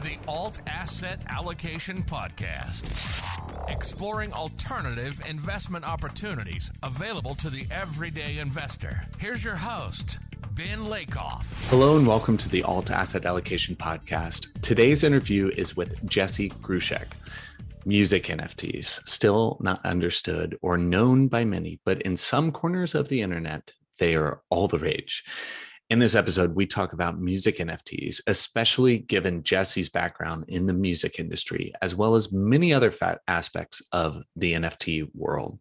the Alt Asset Allocation podcast, exploring alternative investment opportunities available to the everyday investor. Here's your host, Ben Lakoff. Hello and welcome to the Alt Asset Allocation podcast. Today's interview is with Jesse Grushack. Music NFTs, still not understood or known by many, but in some corners of the internet, they are all the rage. In this episode, we talk about music NFTs, especially given Jesse's background in the music industry, as well as many other aspects of the NFT world.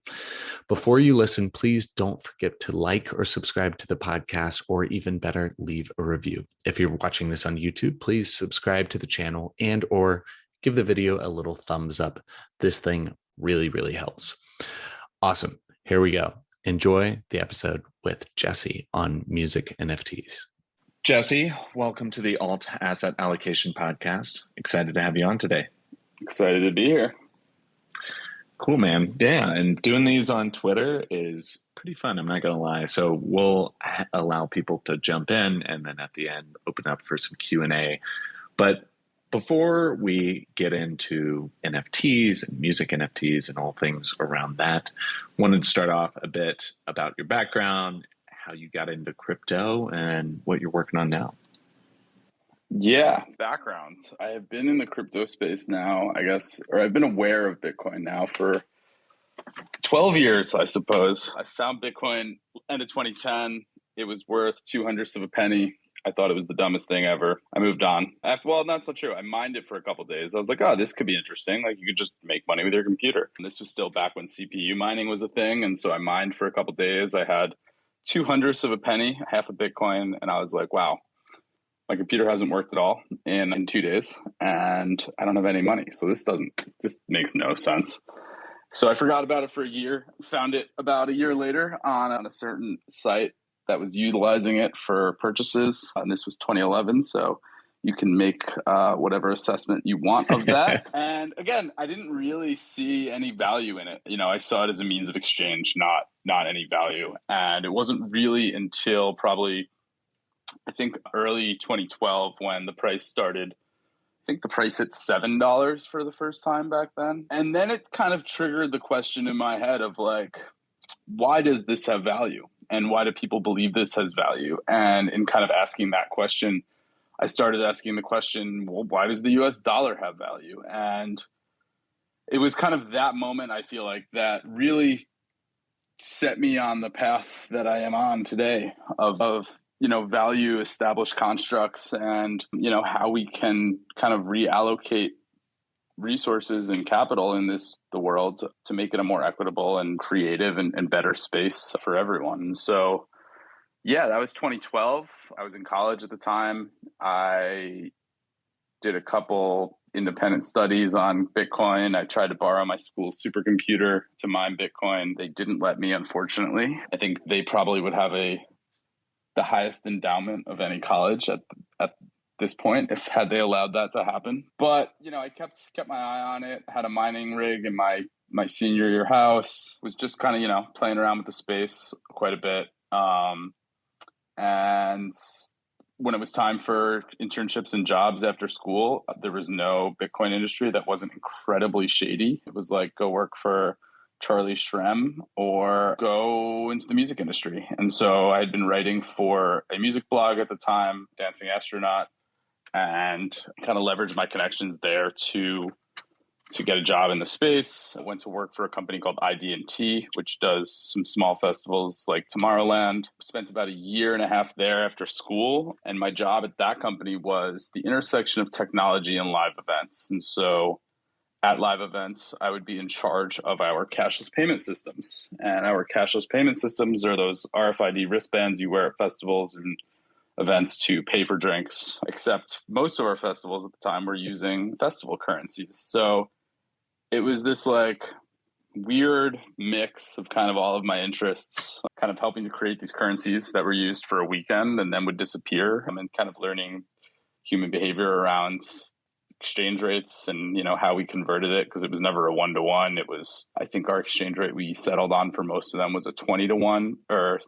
Before you listen, please don't forget to like or subscribe to the podcast, or even better, leave a review. If you're watching this on YouTube, please subscribe to the channel and or give the video a little thumbs up. This thing really, really helps. Awesome. Here we go. Enjoy the episode with Jesse on music NFTs. Jesse, welcome to the Alt Asset Allocation podcast. Excited to have you on today. Excited to be here. Cool, man. Yeah, and doing these on Twitter is pretty fun, I'm not going to lie. So we'll allow people to jump in and then at the end open up for some Q&A. But before we get into NFTs and music NFTs and all things around that, wanted to start off a bit about your background, how you got into crypto, and what you're working on now. Yeah, background. I have been in the crypto space now, I guess, or I've been aware of Bitcoin now for 12 years, I suppose. I found Bitcoin end of 2010. It was worth 2/100 of a penny. I thought it was the dumbest thing ever. I moved on. Well, not so true. I mined it for a couple of days. I was like, oh, this could be interesting. Like, you could just make money with your computer. And this was still back when CPU mining was a thing. And so I mined for a couple of days. I had 2/100 of a penny, half a Bitcoin. And I was like, wow, my computer hasn't worked at all in 2 days. And I don't have any money. So this makes no sense. So I forgot about it for a year. Found it about a year later on a certain site that was utilizing it for purchases. And this was 2011. So you can make whatever assessment you want of that. And again, I didn't really see any value in it. You know, I saw it as a means of exchange, not any value. And it wasn't really until probably, I think, early 2012 when the price started. I think the price hit $7 for the first time back then. And then it kind of triggered the question in my head of like, why does this have value? And why do people believe this has value? And in kind of asking that question, I started asking the question, well, why does the US dollar have value? And it was kind of that moment, I feel like, that really set me on the path that I am on today of value established constructs and, how we can kind of reallocate resources and capital in the world to make it a more equitable and creative and better space for everyone. So yeah, that was 2012. I was in college at the time. I did a couple independent studies on Bitcoin. I tried to borrow my school's supercomputer to mine Bitcoin. They didn't let me, unfortunately. I think they probably would have the highest endowment of any college at this point had they allowed that to happen. But I kept my eye on it, had a mining rig in my senior year house, was just kind of playing around with the space quite a bit, and when it was time for internships and jobs after school, there was no Bitcoin industry that wasn't incredibly shady. It was like, go work for Charlie Shrem or go into the music industry. And so I had been writing for a music blog at the time, Dancing Astronaut, and kind of leveraged my connections there to get a job in the space. I went to work for a company called ID&T, which does some small festivals like Tomorrowland. Spent about a year and a half there after school. And my job at that company was the intersection of technology and live events. And so at live events, I would be in charge of our cashless payment systems. And our cashless payment systems are those RFID wristbands you wear at festivals and events to pay for drinks, except most of our festivals at the time were using festival currencies. So it was this like weird mix of kind of all of my interests, kind of helping to create these currencies that were used for a weekend and then would disappear, and then kind of learning human behavior around exchange rates and, how we converted it, because it was never a 1-to-1. It was, I think our exchange rate we settled on for most of them was a 20-to-1 or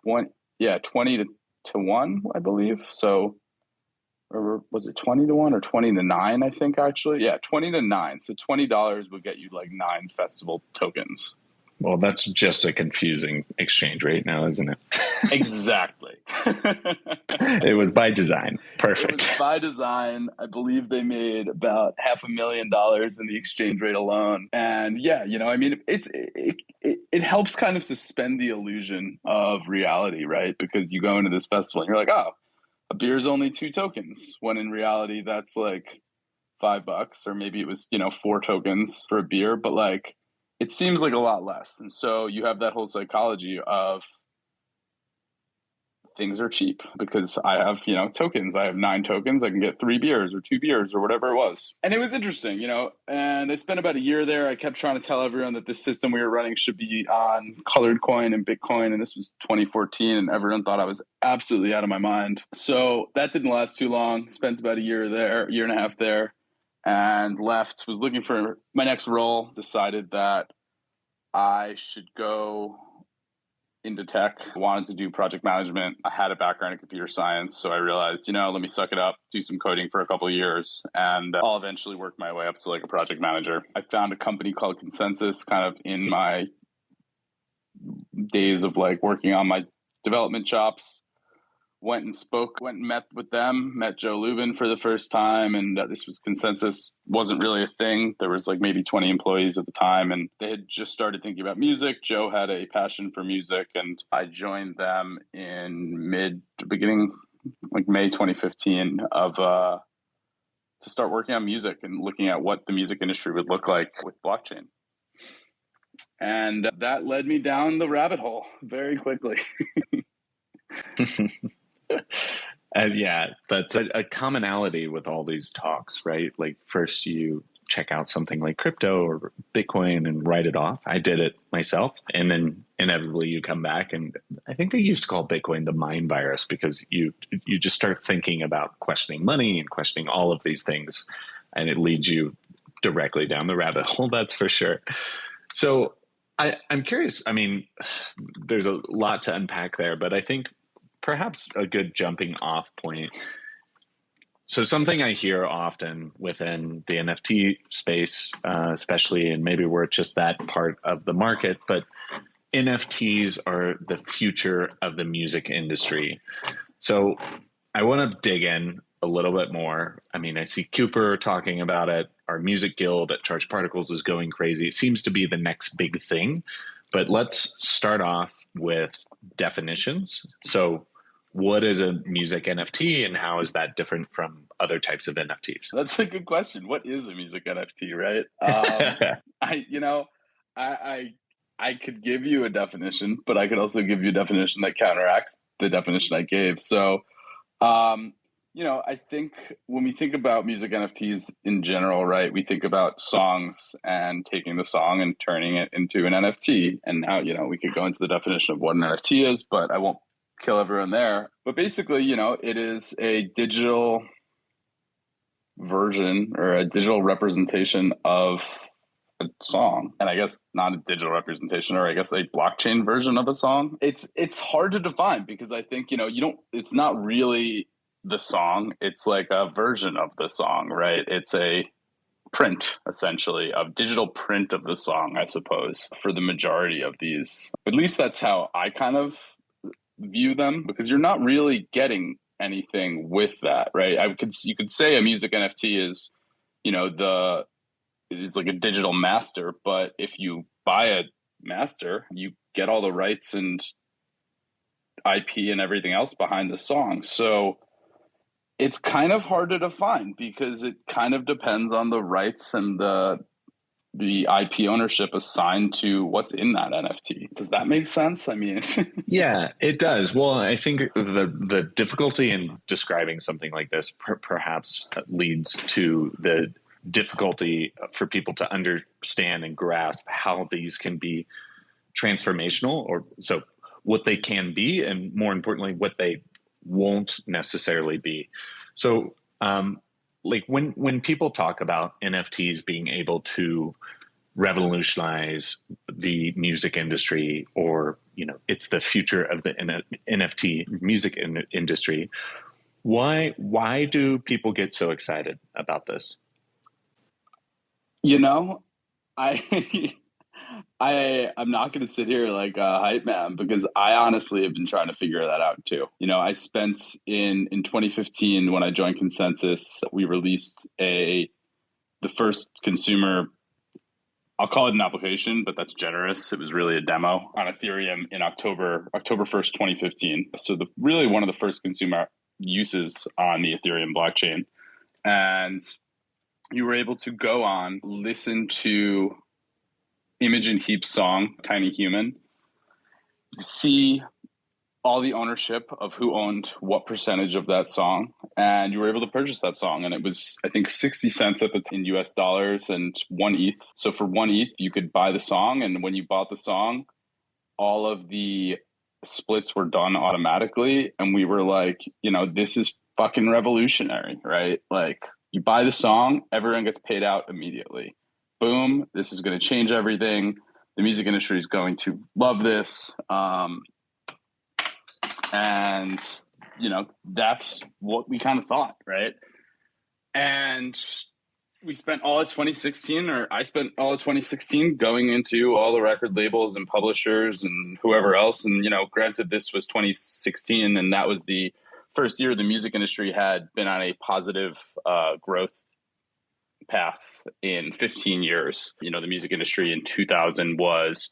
20 to 1, I believe. So or was it 20 to 1 or 20 to 9, I think, actually? Yeah, 20 to 9. So $20 would get you like 9 festival tokens. Well, that's just a confusing exchange rate now, isn't it? Exactly. It was by design. Perfect. It was by design. I believe they made about $500,000 in the exchange rate alone. And yeah, I mean, it helps kind of suspend the illusion of reality, right? Because you go into this festival and you're like, oh, a beer is only 2 tokens, when in reality that's like $5, or maybe it was 4 tokens for a beer, but like it seems like a lot less. And so you have that whole psychology of things are cheap because I have tokens. I have 9 tokens. I can get 3 beers or 2 beers or whatever it was. And it was interesting, and I spent about a year there. I kept trying to tell everyone that the system we were running should be on colored coin and Bitcoin. And this was 2014, and everyone thought I was absolutely out of my mind. So that didn't last too long. Spent about a year and a half there, and left, was looking for my next role, decided that I should go into tech, wanted to do project management. I had a background in computer science, so I realized, let me suck it up, do some coding for a couple of years, and I'll eventually work my way up to like a project manager. I found a company called Consensus kind of in my days of like working on my development chops. Went and met with them, met Joe Lubin for the first time. And this was Consensus, wasn't really a thing. There was like maybe 20 employees at the time, and they had just started thinking about music. Joe had a passion for music, and I joined them in beginning, like May 2015 to start working on music and looking at what the music industry would look like with blockchain. And that led me down the rabbit hole very quickly. Yeah, that's a commonality with all these talks, right? Like first you check out something like crypto or Bitcoin and write it off. I did it myself. And then inevitably you come back, and I think they used to call Bitcoin the mind virus, because you just start thinking about questioning money and questioning all of these things, and it leads you directly down the rabbit hole, that's for sure. So I'm curious. I mean, there's a lot to unpack there, but I think perhaps a good jumping off point. So something I hear often within the NFT space, especially, and maybe we're just that part of the market, but NFTs are the future of the music industry. So I want to dig in a little bit more. I mean, I see Cooper talking about it. Our music guild at Charged Particles is going crazy. It seems to be the next big thing, but let's start off with definitions. So what is a music NFT, and how is that different from other types of NFTs? That's a good question. What is a music NFT, right? I could give you a definition, but I could also give you a definition that counteracts the definition I gave. So, I think when we think about music NFTs in general, right, we think about songs and taking the song and turning it into an NFT. And now, we could go into the definition of what an NFT is, but I won't kill everyone there. But basically, it is a digital version or a digital representation of a song. And I guess not a digital representation, or I guess a blockchain version of a song. It's hard to define, because I think, it's not really the song. It's like a version of the song, right? It's a print, essentially, of digital print of the song, I suppose, for the majority of these. At least that's how I kind of view them, because you're not really getting anything with that, right? You could say a music NFT is, it is like a digital master, but if you buy a master, you get all the rights and IP and everything else behind the song. So it's kind of hard to define, because it kind of depends on the rights and the IP ownership assigned to what's in that NFT. Does that make sense? I mean, yeah, it does. Well, I think the difficulty in describing something like this perhaps leads to the difficulty for people to understand and grasp how these can be transformational, or so what they can be, and more importantly, what they won't necessarily be. So, like when people talk about NFTs being able to revolutionize the music industry, or it's the future of the NFT music industry, Why do people get so excited about this? You know, I I'm not going to sit here like a hype man because I honestly have been trying to figure that out too. I spent in 2015 when I joined Consensus, we released the first consumer, I'll call it an application, but that's generous. It was really a demo on Ethereum in October 1st, 2015. So really one of the first consumer uses on the Ethereum blockchain. And you were able to go on, listen to Imogen Heap's song, Tiny Human, see all the ownership of who owned what percentage of that song, and you were able to purchase that song. And it was, I think, 60 cents in US dollars and 1 ETH. So for 1 ETH, you could buy the song. And when you bought the song, all of the splits were done automatically. And we were like, this is fucking revolutionary, right? Like, you buy the song, everyone gets paid out immediately. Boom, this is going to change everything. The music industry is going to love this. And, that's what we kind of thought, right? And we spent all of 2016, or I spent all of 2016 going into all the record labels and publishers and whoever else. And, granted, this was 2016, and that was the first year the music industry had been on a positive growth path in 15 years. The music industry in 2000 was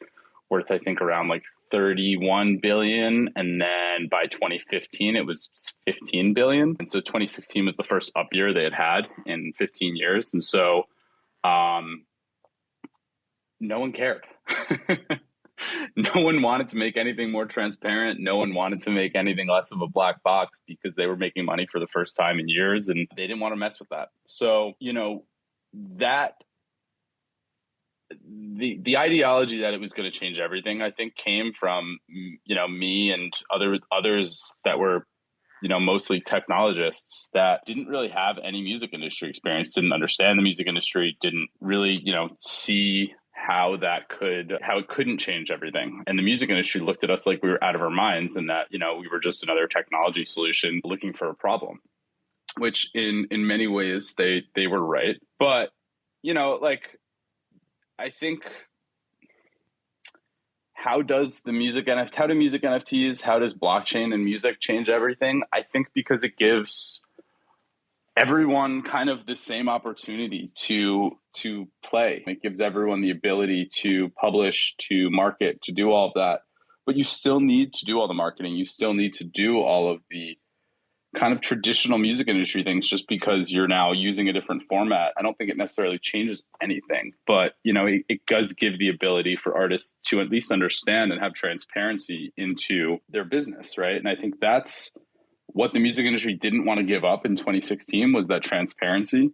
worth, I think, around like 31 billion. And then by 2015, it was 15 billion. And so 2016 was the first up year they had in 15 years. And so no one cared. No one wanted to make anything more transparent. No one wanted to make anything less of a black box because they were making money for the first time in years and they didn't want to mess with that. So, that the ideology that it was going to change everything, I think, came from, me and others that were, mostly technologists that didn't really have any music industry experience, didn't understand the music industry, didn't really, see how it couldn't change everything. And the music industry looked at us like we were out of our minds and that, we were just another technology solution looking for a problem, which in many ways they were right. But, I think, how do music NFTs, how does blockchain and music change everything? I think because it gives everyone kind of the same opportunity to play. It gives everyone the ability to publish, to market, to do all of that. But you still need to do all the marketing. You still need to do all of the kind of traditional music industry things just because you're now using a different format. I don't think it necessarily changes anything, but it does give the ability for artists to at least understand and have transparency into their business, right? And I think that's what the music industry didn't want to give up in 2016 was that transparency.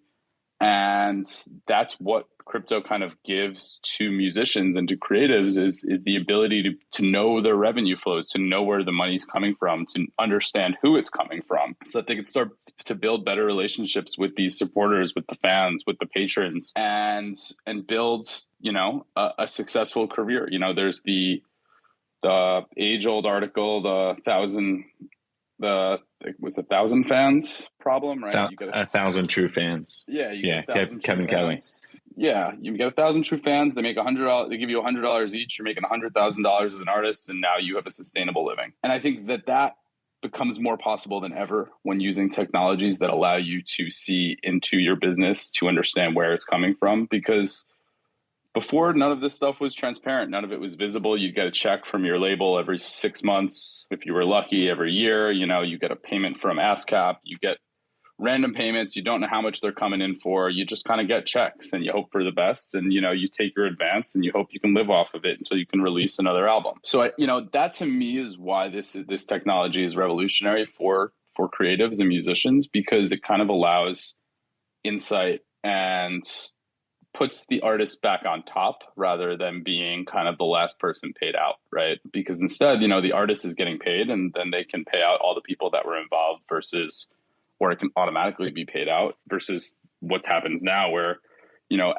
And that's what crypto kind of gives to musicians and to creatives is the ability to know their revenue flows, to know where the money's coming from, to understand who it's coming from, so that they can start to build better relationships with these supporters, with the fans, with the patrons, and build, a successful career. There's the age-old article, was 1,000 fans problem, right? You got 1,000 true fans. Yeah, Kevin Kelly. Yeah, you get 1,000 true fans. They make $100. They give you $100 each. You're making $100,000 as an artist, and now you have a sustainable living. And I think that becomes more possible than ever when using technologies that allow you to see into your business, to understand where it's coming from. Because before, none of this stuff was transparent. None of it was visible. You'd get a check from your label every 6 months. If you were lucky, every year. You get a payment from ASCAP. You get random payments. You don't know how much they're coming in for. You just kind of get checks and you hope for the best. And, you take your advance and you hope you can live off of it until you can release another album. So, that to me is why this technology is revolutionary for creatives and musicians, because it kind of allows insight and puts the artist back on top rather than being kind of the last person paid out, right? Because instead, the artist is getting paid and then they can pay out all the people that were involved or it can automatically be paid out versus what happens now where,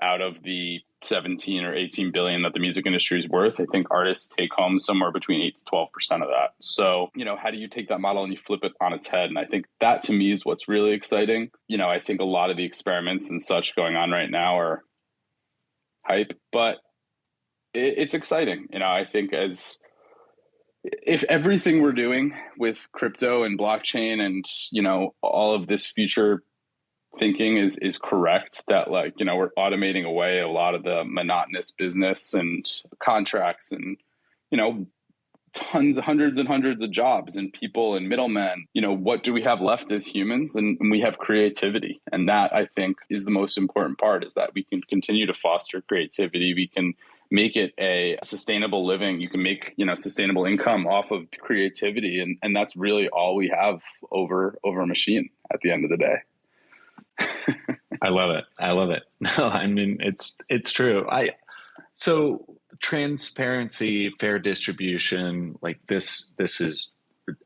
out of the 17 or 18 billion that the music industry is worth, I think artists take home somewhere between 8 to 12% of that. So, how do you take that model and you flip it on its head? And I think that to me is what's really exciting. I think a lot of the experiments and such going on right now are hype, but it's exciting. I think if everything we're doing with crypto and blockchain and, all of this future thinking is correct, that we're automating away a lot of the monotonous business and contracts and, hundreds and hundreds of jobs and people and middlemen, what do we have left as humans? And we have creativity. And that, I think, is the most important part, is that we can continue to foster creativity. We can make it a sustainable living. You can make, sustainable income off of creativity. And that's really all we have over a machine at the end of the day. I love it. No, I mean, it's true. So transparency, fair distribution, like this is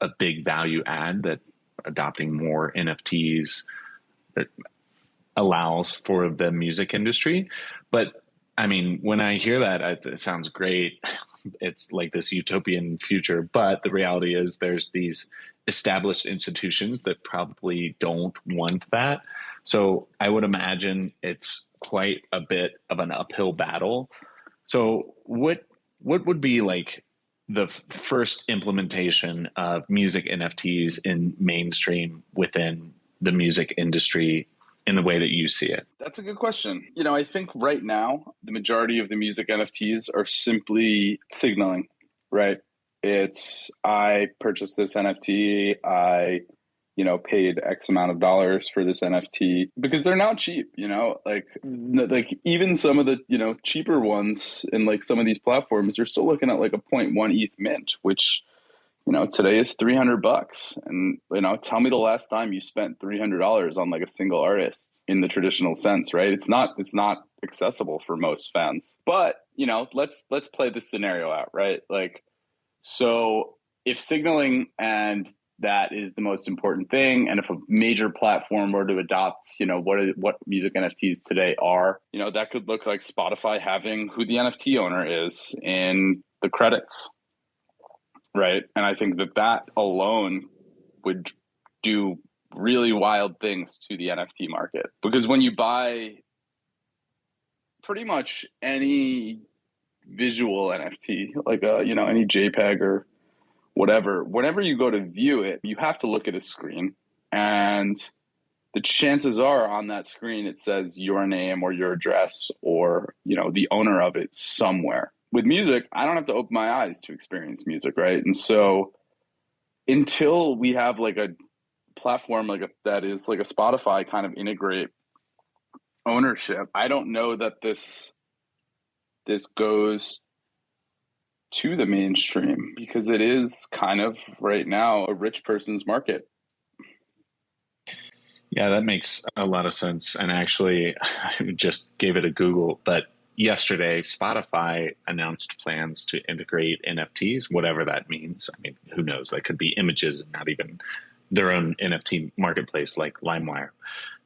a big value add that adopting more NFTs that allows for the music industry. But I mean, when I hear that, it sounds great. It's like this utopian future, but the reality is there's these established institutions that probably don't want that. So I would imagine it's quite a bit of an uphill battle. So what would be like the first implementation of music NFTs in mainstream within the music industry in the way that you see it? That's a good question. I think right now, the majority of the music NFTs are simply signaling, right? It's, I purchased this NFT, I paid X amount of dollars for this NFT, because they're not cheap, like even some of the, cheaper ones in like some of these platforms, you're still looking at like a 0.1 ETH mint, which, today is $300. And, tell me the last time you spent $300 on like a single artist in the traditional sense, right? It's not accessible for most fans, but, let's play this scenario out, right? Like, so if signaling and that is the most important thing, and if a major platform were to adopt, what music NFTs today are, that could look like Spotify having who the NFT owner is in the credits, right? And I think that alone would do really wild things to the NFT market, because when you buy pretty much any visual NFT, like any JPEG or whatever, whenever you go to view it, you have to look at a screen, and the chances are on that screen it says your name or your address or the owner of it somewhere. With music, I don't have to open my eyes to experience music, right? And so until we have like a platform that is like a Spotify kind of integrate ownership, I don't know that this goes to the mainstream, because it is kind of right now a rich person's market. Yeah, that makes a lot of sense. And actually, I just gave it a Google, but yesterday, Spotify announced plans to integrate NFTs, whatever that means. I mean, who knows? That could be images and not even their own NFT marketplace like LimeWire.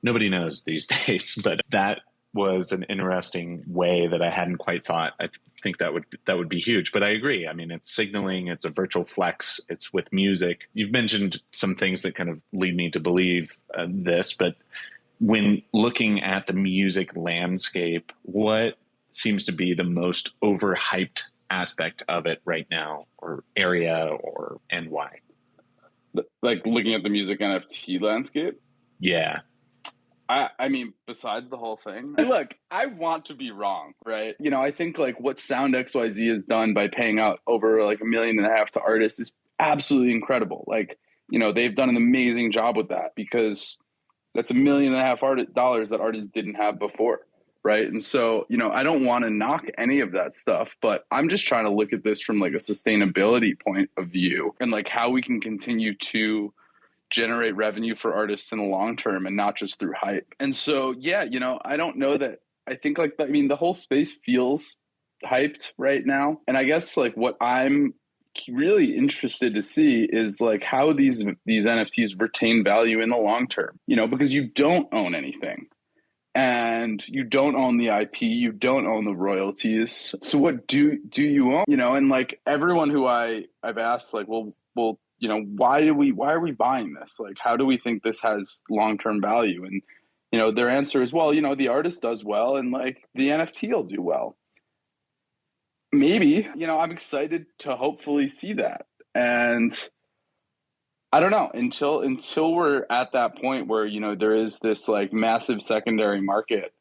Nobody knows these days, but that was an interesting way that I hadn't quite thought. I think that would be huge. But I agree. I mean, it's signaling, it's a virtual flex, it's with music. You've mentioned some things that kind of lead me to believe this, but when looking at the music landscape, what seems to be the most overhyped aspect of it right now, or area, and why? Like looking at the music NFT landscape? Yeah. I mean, besides the whole thing, look, I want to be wrong, right? I think like what Sound XYZ has done by paying out over like $1.5 million to artists is absolutely incredible. Like, they've done an amazing job with that, because that's $1.5 million dollars that artists didn't have before, right? And so, I don't want to knock any of that stuff, but I'm just trying to look at this from like a sustainability point of view, and like how we can continue to generate revenue for artists in the long term and not just through hype. And so, yeah, I don't know that I think like, I mean, the whole space feels hyped right now. And I guess like what I'm really interested to see is like how these NFTs retain value in the long term, because you don't own anything. and you don't own the IP, you don't own the royalties. So what do you own? And like everyone who I've asked, like, well, why are we buying this? Like, how do we think this has long-term value? And their answer is, well, the artist does well, and like the NFT will do well. Maybe, I'm excited to hopefully see that. And I don't know, until we're at that point where, there is this like massive secondary market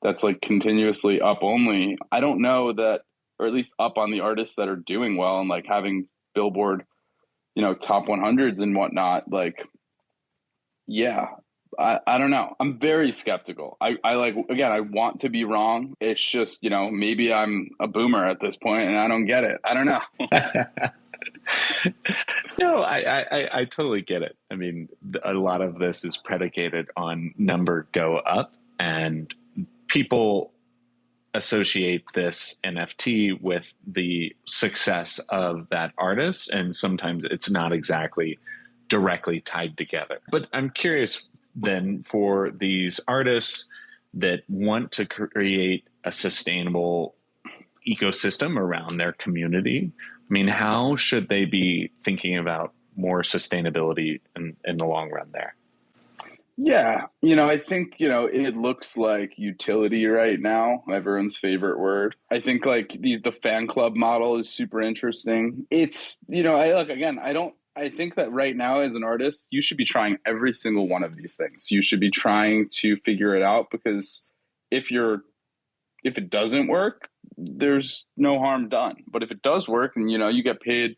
that's like continuously up only. I don't know that, or at least up on the artists that are doing well and like having Billboard, top 100s and whatnot. Like, yeah, I don't know. I'm very skeptical. I like, again, I want to be wrong. It's just, maybe I'm a boomer at this point and I don't get it. I don't know. No, I totally get it. I mean, a lot of this is predicated on number go up, and people associate this NFT with the success of that artist, and sometimes it's not exactly directly tied together. But I'm curious then, for these artists that want to create a sustainable ecosystem around their community, I mean, how should they be thinking about more sustainability in the long run there? Yeah, I think, it looks like utility right now, everyone's favorite word. I think like the fan club model is super interesting. It's, I think that right now as an artist, you should be trying every single one of these things. You should be trying to figure it out, because if it doesn't work, there's no harm done. But if it does work and, you get paid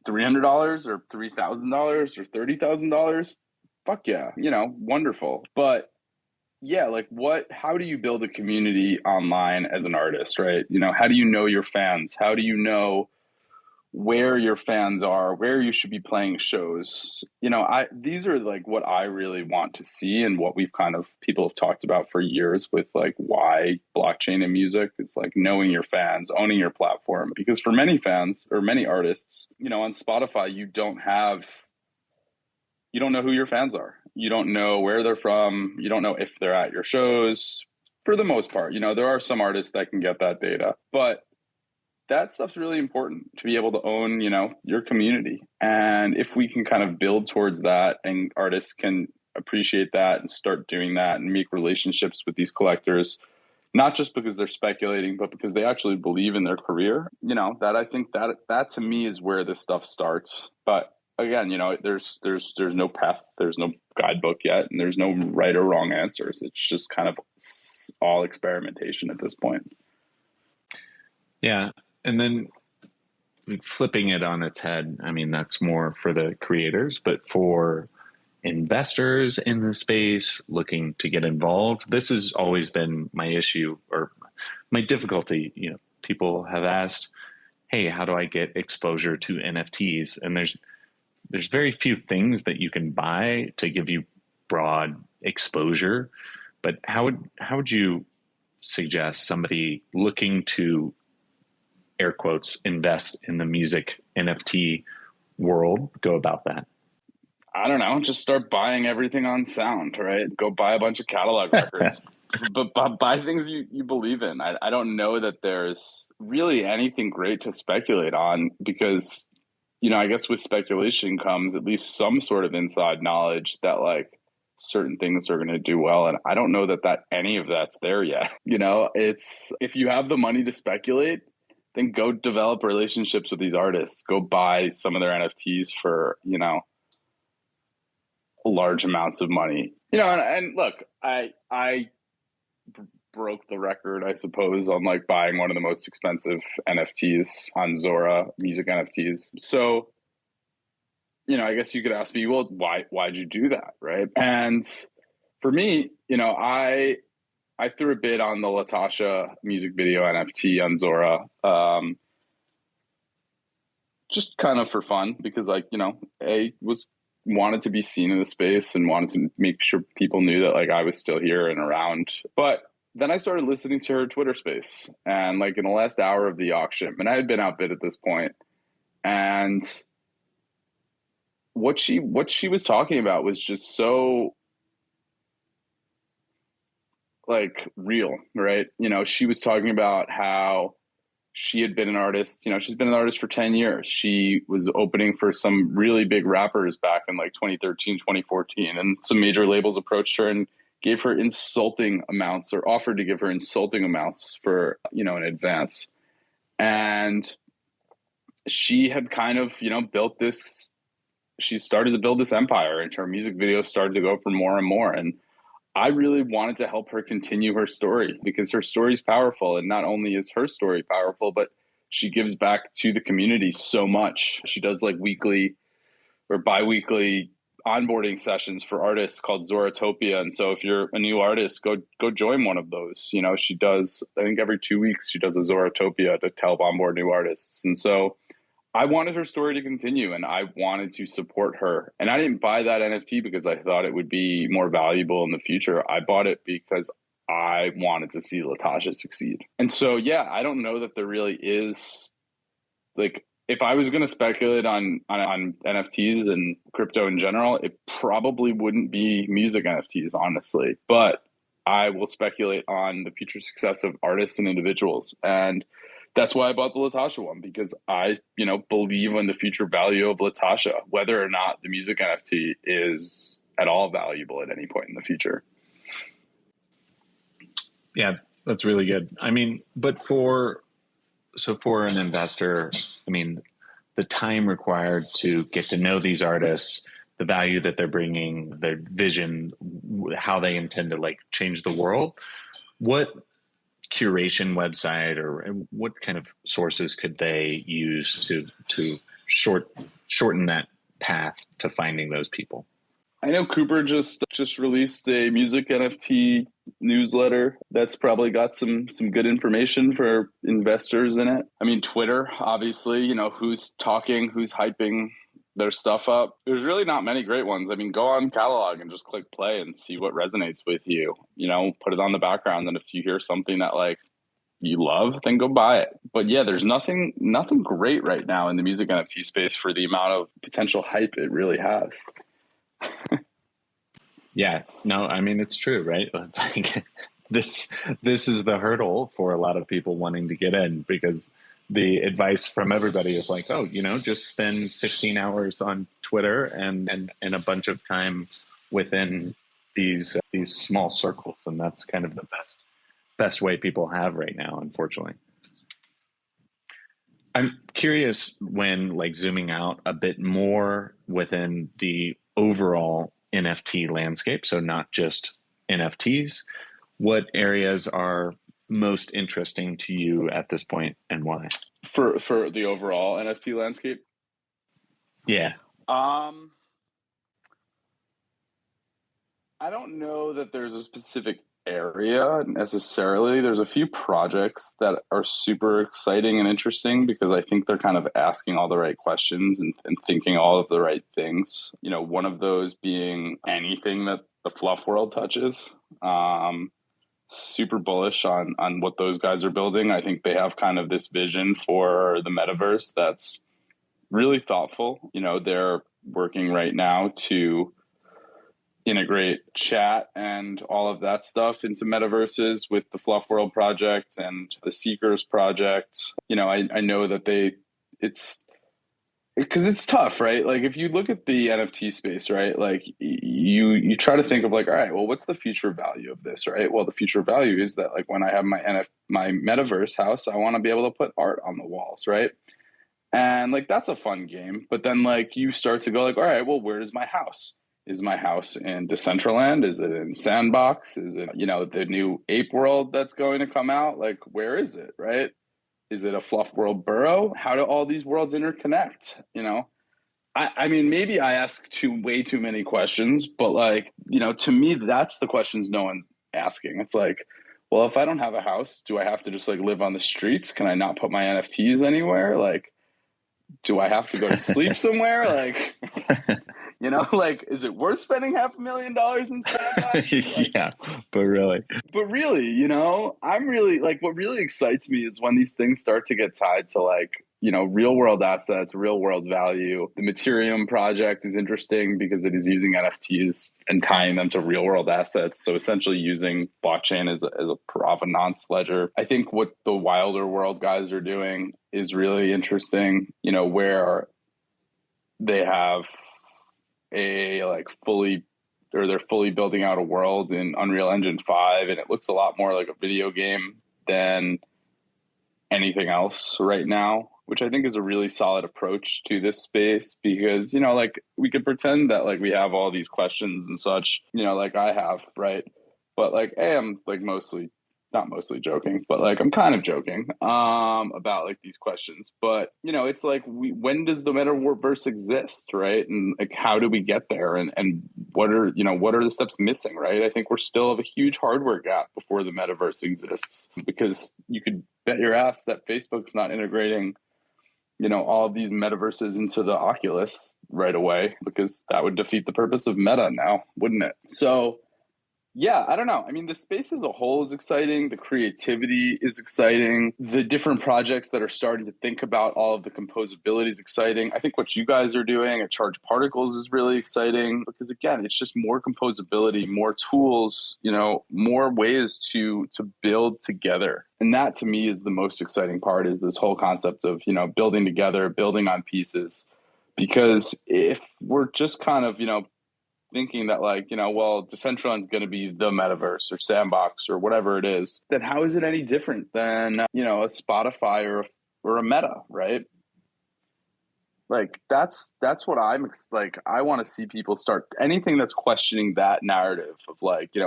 $300 or $3,000 or $30,000, fuck yeah, wonderful. But yeah, like how do you build a community online as an artist, right? How do you know your fans? How do you know where your fans are, where you should be playing shows? These are like what I really want to see, and what people have talked about for years with like why blockchain and music is like knowing your fans, owning your platform. Because for many fans or many artists, on Spotify, you don't know who your fans are. You don't know where they're from. You don't know if they're at your shows. For the most part, there are some artists that can get that data, but that stuff's really important to be able to own, your community. And if we can kind of build towards that, and artists can appreciate that and start doing that and make relationships with these collectors, not just because they're speculating, but because they actually believe in their career, that I think that to me is where this stuff starts. But again, there's no path, there's no guidebook yet, and there's no right or wrong answers. It's just kind of all experimentation at this point. Yeah. And then flipping it on its head, I mean, that's more for the creators, but for investors in the space looking to get involved, this has always been my issue or my difficulty. People have asked, hey, how do I get exposure to NFTs? And there's very few things that you can buy to give you broad exposure. But how would you suggest somebody looking to, air quotes, invest in the music NFT world go about that? I don't know, just start buying everything on sound, right? Go buy a bunch of catalog records, but buy things you believe in. I don't know that there's really anything great to speculate on, because, I guess with speculation comes at least some sort of inside knowledge that like certain things are going to do well. And I don't know that any of that's there yet. It's, if you have the money to speculate, then go develop relationships with these artists. Go buy some of their NFTs for, large amounts of money. And look, I broke the record, I suppose, on like buying one of the most expensive NFTs on Zora, music NFTs. So, I guess you could ask me, well, why'd you do that, right? And for me, I threw a bid on the Latasha music video NFT on Zora, just kind of for fun, because like, wanted to be seen in the space and wanted to make sure people knew that like I was still here and around. But then I started listening to her Twitter space, and like in the last hour of the auction, and I had been outbid at this point, and what she was talking about was just so like real, right? You know, she was talking about how she had been an artist, you know, she's been an artist for 10 years. She was opening for some really big rappers back in like 2013, 2014, and some major labels approached her and gave her insulting amounts, or offered to give her insulting amounts for, you know, an advance. And she had kind of, you know, she started to build this empire, and her music videos started to go for more and more. And I really wanted to help her continue her story, because her story is powerful. And not only is her story powerful, but she gives back to the community so much. She does like weekly or bi-weekly onboarding sessions for artists called Zoratopia. And so if you're a new artist, go join one of those. You know, she does, I think every 2 weeks, she does a Zoratopia to help onboard new artists. And so I wanted her story to continue, and I wanted to support her. And I didn't buy that NFT because I thought it would be more valuable in the future. I bought it because I wanted to see Latasha succeed. And so, yeah, I don't know that there really is, like, if I was going to speculate on NFTs and crypto in general, it probably wouldn't be music NFTs, honestly. But I will speculate on the future success of artists and individuals. And that's why I bought the Latasha one, because I, you know, believe in the future value of Latasha, whether or not the music NFT is at all valuable at any point in the future. Yeah, that's really good. I mean, but for an investor, I mean, the time required to get to know these artists, the value that they're bringing, their vision, how they intend to like change the world, what curation website or what kind of sources could they use to shorten that path to finding those people? I know Cooper just released a music NFT newsletter that's probably got some good information for investors in it. I mean, Twitter, obviously, you know, who's talking, who's hyping their stuff up. There's really not many great ones. I mean, go on catalog and just click play and see what resonates with you. You know, put it on the background, and if you hear something that like you love, then go buy it. But yeah, there's nothing great right now in the music NFT space for the amount of potential hype it really has. Yeah, no, I mean, it's true, right? It's like, this is the hurdle for a lot of people wanting to get in, because the advice from everybody is like, oh, you know, just spend 15 hours on Twitter and a bunch of time within these small circles. And that's kind of the best way people have right now, unfortunately. I'm curious, when like zooming out a bit more within the overall NFT landscape, so not just NFTs, what areas are most interesting to you at this point, and why? For the overall NFT landscape? Yeah. I don't know that there's a specific area necessarily. There's a few projects that are super exciting and interesting because I think they're kind of asking all the right questions and thinking all of the right things. You know, one of those being anything that the fluff world touches. Super bullish on what those guys are building. I think they have kind of this vision for the metaverse that's really thoughtful. You know, they're working right now to integrate chat and all of that stuff into metaverses with the Fluff World project and the Seekers project. You know, I know that it's because it's tough, right? Like if you look at the NFT space, right, like you try to think of like, all right, well, what's the future value of this, right? Well, the future value is that like when I have my metaverse house, I want to be able to put art on the walls, right? And like that's a fun game, but then like you start to go like, all right, well, where is my house? Is my house in Decentraland? Is it in Sandbox? Is it, you know, the new ape world that's going to come out? Like, where is it, right? Is it a Fluff World burrow? How do all these worlds interconnect? You know, I mean, maybe I ask way too many questions, but like, you know, to me, that's the questions no one's asking. It's like, well, if I don't have a house, do I have to just like live on the streets? Can I not put my NFTs anywhere? Like, do I have to go to sleep somewhere? Like, you know, like, is it worth spending $500,000 in Sandbox? Like, yeah, but really, you know, I'm really like, what really excites me is when these things start to get tied to like real world assets, real world value. The Materium project is interesting because it is using NFTs and tying them to real world assets. So essentially using blockchain as a provenance ledger. I think what the Wilder World guys are doing is really interesting, where they have they're fully building out a world in Unreal Engine 5, and it looks a lot more like a video game than anything else right now, which I think is a really solid approach to this space because, we could pretend that we have all these questions and such, like I have, right? But I'm not mostly joking, but I'm kind of joking about these questions. But, it's when does the metaverse exist, right? And how do we get there? And what are the steps missing, right? I think we're still have a huge hardware gap before the metaverse exists, because you could bet your ass that Facebook's not integrating all of these metaverses into the Oculus right away, because that would defeat the purpose of Meta now, wouldn't it? So yeah, I don't know. I mean, the space as a whole is exciting. The creativity is exciting. The different projects that are starting to think about all of the composability is exciting. I think what you guys are doing at Charged Particles is really exciting because, again, it's just more composability, more tools, more ways to build together. And that, to me, is the most exciting part, is this whole concept of, building together, building on pieces. Because if we're just kind of, thinking that Decentraland is going to be the metaverse or Sandbox or whatever it is, then how is it any different than, a Spotify or a Meta, right? That's what I want to see people start anything that's questioning that narrative of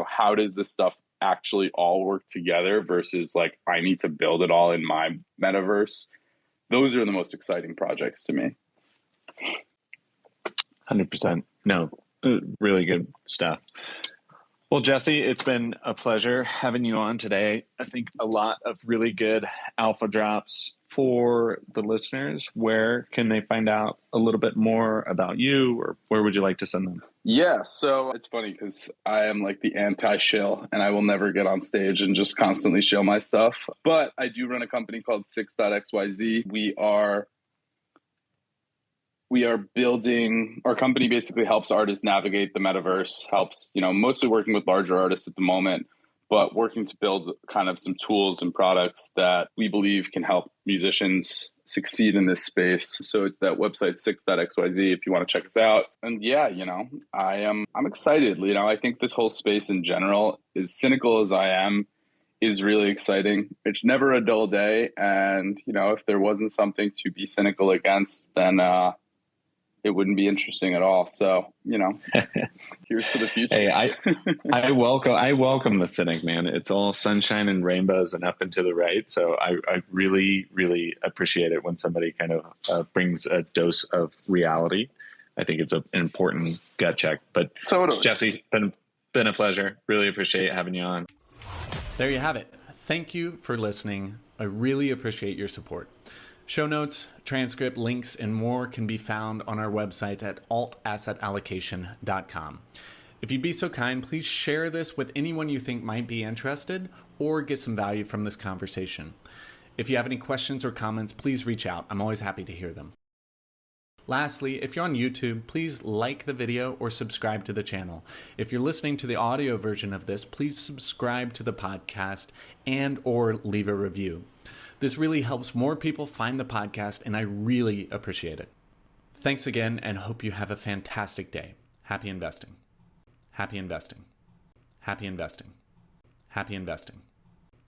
how does this stuff actually all work together versus I need to build it all in my metaverse. Those are the most exciting projects to me. 100%. No. Really good stuff. Well, Jesse, it's been a pleasure having you on today. I think a lot of really good alpha drops for the listeners. Where can they find out a little bit more about you, or where would you like to send them? Yeah, so it's funny because I am the anti-shill, and I will never get on stage and just constantly shill my stuff. But I do run a company called 6.xyz. We are building, our company basically helps artists navigate the metaverse, helps, mostly working with larger artists at the moment, but working to build kind of some tools and products that we believe can help musicians succeed in this space. So it's that website 6.xyz if you want to check us out. And yeah, I'm excited. I think this whole space in general, as cynical as I am, is really exciting. It's never a dull day. And, if there wasn't something to be cynical against, then it wouldn't be interesting at all. So, here's to the future. Hey, I welcome the cynic, man. It's all sunshine and rainbows and up and to the right. So I really, really appreciate it when somebody kind of brings a dose of reality. I think it's an important gut check. But totally, Jesse, been a pleasure. Really appreciate having you on. There you have it. Thank you for listening. I really appreciate your support. Show notes, transcript, links, and more can be found on our website at altassetallocation.com. If you'd be so kind, please share this with anyone you think might be interested or get some value from this conversation. If you have any questions or comments, please reach out. I'm always happy to hear them. Lastly, if you're on YouTube, please like the video or subscribe to the channel. If you're listening to the audio version of this, please subscribe to the podcast and or leave a review. This really helps more people find the podcast, and I really appreciate it. Thanks again, and hope you have a fantastic day. Happy investing. Happy investing. Happy investing. Happy investing.